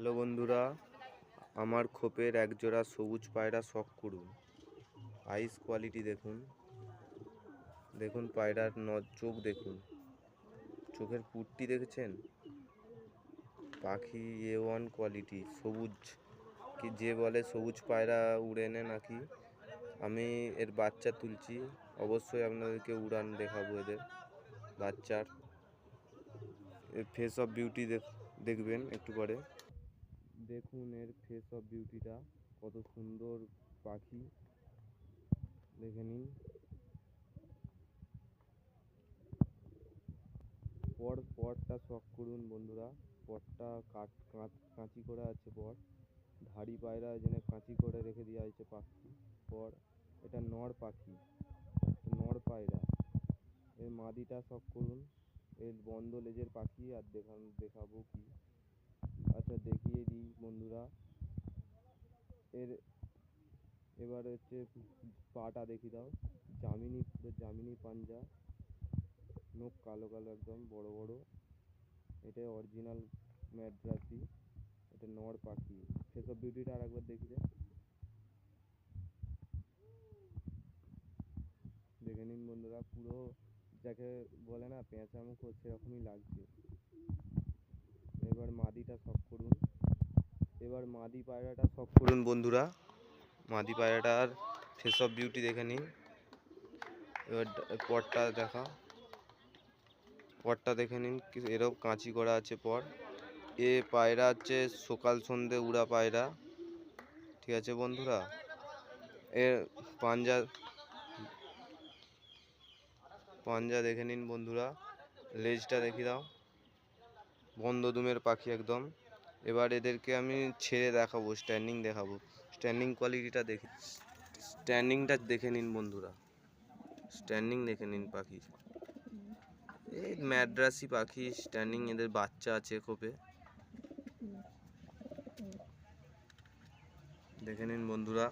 Hello বন্ধুরা, আমার খোপের একজোড়া সবুজ পায়রা শখ করুন। আইস কোয়ালিটি দেখুন, দেখুন পায়রার চোখ দেখুন, চোখের পুটটি দেখেছেন? পাখি A1 কোয়ালিটি, সবুজ কি যে বলে সবুজ পায়রা উড়ে না নাকি। আমি এর বাচ্চা তুলছি, অবশ্যই আপনাদেরকে উড়ান দেখাবো এদের বাচ্চার। ফেস অফ বিউটি দেখবেন একটু পরে। দেখুন এর ফেস অফ বিউটিটা, কত সুন্দর পাখি, দেখে নিন। পরটা শখ করুন বন্ধুরা, পরটা কাঁচি করা আছে। পর ধাড়ি পায়রা যেন কাঁচি করে রেখে দেওয়া হয়েছে পাখি পর। এটা নর পাখি, নর পায়রা। এর মাদিটা শখ করুন, এর বন্ধ লেজের পাখি। আর দেখাবো কি, আচ্ছা দেখিয়ে দিই বন্ধুরা। এবার হচ্ছে পাটা দেখিয়ে দাও, পুরো জামিনি পাঞ্জা, নখ কালো কালো একদম বড় বড়। এটা অরিজিনাল ম্যাড্রাসি, এটা নর পাখি। ফেস অফ বিউটিটা আর একবার দেখিয়ে দেখে নিন বন্ধুরা, পুরো যাকে বলে না পেঁচা মুখ, সেরকমই লাগছে। এবার মাদিটা শখ করুন, এবার মাদি পায়রাটা শখ করুন বন্ধুরা। মাদি পায়রাটার ফেস অফ বিউটি দেখে নিন। এবার পরটা দেখে নিন, এরকম কাঁচি করা আছে পর। এ পায়রা হচ্ছে সকাল সন্ধে উড়া পায়রা, ঠিক আছে বন্ধুরা। এর পাঞ্জা দেখে নিন বন্ধুরা, লেজটা দেখিয়ে দাও, বন্ধ দুমের পাখি একদম। এবার এদেরকে আমি ছেড়ে দেখাবো, স্ট্যান্ডিং কোয়ালিটিটা স্ট্যান্ডিংটা দেখে নিন বন্ধুরা, স্ট্যান্ডিং দেখে নিন পাখি। এই ম্যাড্রাসি পাখি স্ট্যান্ডিং, এদের বাচ্চা আছে খোপে, দেখে নিন বন্ধুরা।